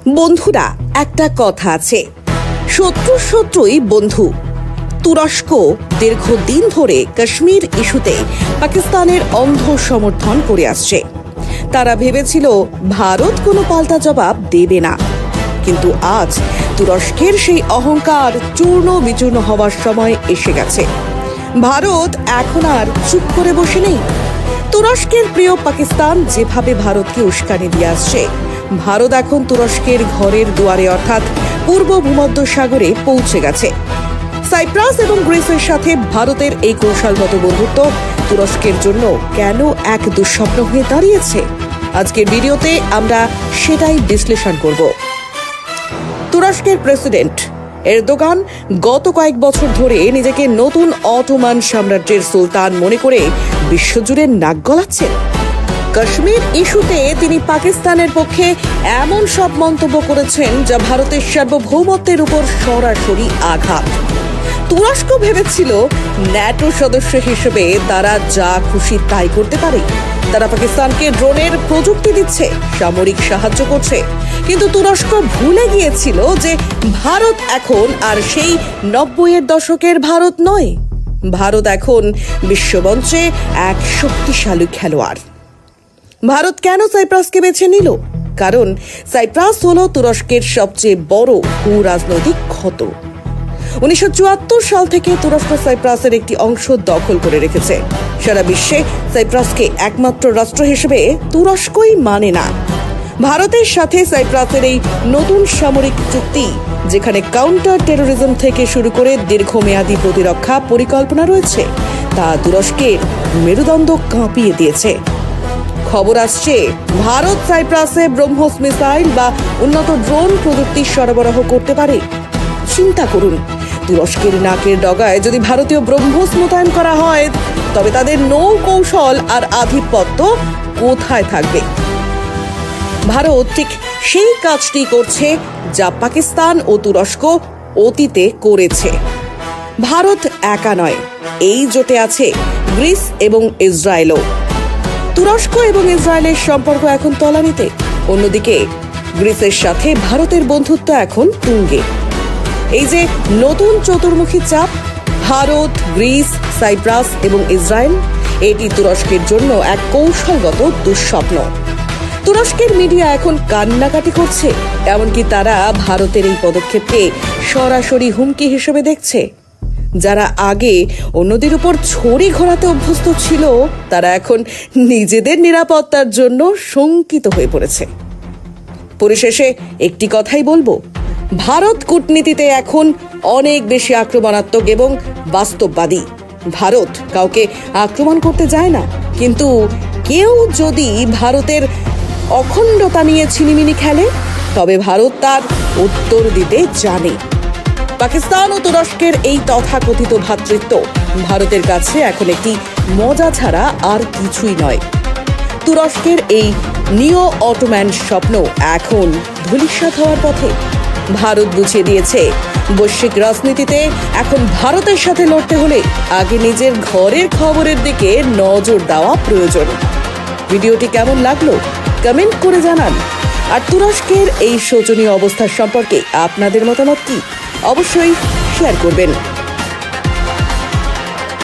বন্ধুরা, একটা কথা আছে, শত্রুর শত্রুই বন্ধু। তুরস্ক দীর্ঘদিন ধরে কাশ্মীর ইস্যুতে পাকিস্তানের অন্ধ সমর্থন করে আসছে। তারা ভেবেছিল ভারত কোনো পাল্টা জবাব দেবে না, কিন্তু আজ তুরস্কের সেই অহংকার চূর্ণ বিচূর্ণ হওয়ার সময় এসে গেছে। ভারত এখন আর চুপ করে বসে নেই। তুরস্কের প্রিয় পাকিস্তান যেভাবে ভারতকে উস্কানি দিয়ে আসছে, ভারত এখন তুরস্কের ঘরের দুয়ারে অর্থাৎ পূর্ব ভূমধ্যসাগরে পৌঁছে গেছে। সাইপ্রাস এবং গ্রিসের সাথে ভারতের এই কৌশলগত বন্ধুত্ব তুরস্কের জন্য কেন এক দুঃস্বপ্ন হয়ে দাঁড়িয়েছে? আজকের ভিডিওতে আমরা সেটাই বিশ্লেষণ করব। তুরস্কের প্রেসিডেন্ট এরদোগান গত কয়েক বছর ধরে নিজেকে নতুন অটোমান সাম্রাজ্যের সুলতান মনে করে বিশ্বজুড়ে নাক গলাচ্ছেন। কাশ্মীর ইস্যুতে তিনি পাকিস্তানের পক্ষে এমন সব মন্তব্য করেছেন যা ভারতের সার্বভৌমত্বের উপর সরাসরি আঘাত। তুরস্ক ভেবেছিল ন্যাটো সদস্য হিসেবে তারা যা খুশি তাই করতে পারে। তারা পাকিস্তানকে ড্রোনের প্রযুক্তি দিচ্ছে, সামরিক সাহায্য করছে, কিন্তু তুরস্ক ভুলে গিয়েছিল যে ভারত এখন আর সেই ৯০-এর দশকের ভারত নয়। ভারত এখন বিশ্বমঞ্চে এক শক্তিশালী খেলোয়াড়। ভারত কেন সাইপ্রাসকে বেছে নিল? কারণ সাইপ্রাস হলো তুরস্কের সবচেয়ে বড় ভূ রাজনৈতিক ক্ষত। ১৯৭৪ সাল থেকে তুরস্ক সাইপ্রাসের একটি অংশ দখল করে রেখেছে। সারা বিশ্বে সাইপ্রাসকে একমাত্র রাষ্ট্র হিসেবে তুরস্কই মানে না। ভারতের সাথে সাইপ্রাসের এই নতুন সামরিক চুক্তি, যেখানে কাউন্টার টেরোরিজম থেকে শুরু করে দীর্ঘমেয়াদী প্রতিরক্ষা পরিকল্পনা রয়েছে, তা তুরস্কের মেরুদণ্ড কাঁপিয়ে দিয়েছে। খবর আসছে ভারত সাইপ্রাসে ব্রহ্মোস মিসাইল বা উন্নত ড্রোন প্রযুক্তি সরবরাহ করতে পারে। চিন্তা করুন, তুরস্কের নাকের ডগায় যদি ভারতীয় ব্রহ্মোস মোতায়েন করা হয়, তবে তাদের নৌ কৌশল আর আধিপত্য কোথায় থাকবে? ভারত ঠিক সেই কাজটি করছে যা পাকিস্তান ও তুরস্ক অতীতে করেছে। ভারত একা নয়, এই জোটে আছে গ্রিস এবং ইসরায়েলও। তুরস্ক এবং ইসরায়েলের সম্পর্ক এখন তলানিতে। অন্যদিকে গ্রিসের সাথে ভারতের বন্ধুত্ব এখন তুঙ্গে। এই যে নতুন চতুর্মুখী চাপ, ভারত, গ্রিস, সাইপ্রাস এবং ইসরায়েল, এটি তুরস্কের জন্য এক কৌশলগত দুঃস্বপ্ন। তুরস্কের মিডিয়া এখন কান্নাকাটি করছে, এমনকি তারা ভারতের এই পদক্ষেপকে সরাসরি হুমকি হিসেবে দেখছে। যারা আগে অন্যদের উপর ছড়ি ঘোরাতে অভ্যস্ত ছিল, তারা এখন নিজেদের নিরাপত্তার জন্য শঙ্কিত হয়ে পড়েছে। পরিশেষে একটি কথাই বলবো, ভারত কূটনীতিতে এখন অনেক বেশি আক্রমণাত্মক এবং বাস্তববাদী। ভারত কাউকে আক্রমণ করতে যায় না, কিন্তু কেউ যদি ভারতের অখণ্ডতা নিয়ে ছিনিমিনি খেলে, তবে ভারত তার উত্তর দিতে জানে। পাকিস্তান ও তুরস্কের এই তথাকথিত ভ্রাতৃত্ব ভারতের কাছে এখন একটি মজা ছাড়া আর কিছুই নয়। তুরস্কের এই নিও অটোম্যান স্বপ্ন এখন ধূলিসাৎ হওয়ার পথে। ভারত বুঝিয়ে দিয়েছে, বৈশ্বিক রাজনীতিতে এখন ভারতের সাথে লড়তে হলে আগে নিজের ঘরের খবরের দিকে নজর দেওয়া প্রয়োজন। ভিডিওটি কেমন লাগলো কমেন্ট করে জানান। আর তুরস্কের এই শোচনীয় অবস্থার সম্পর্কে আপনাদের মতামত কি? অবশ্যই শেয়ার করবেন।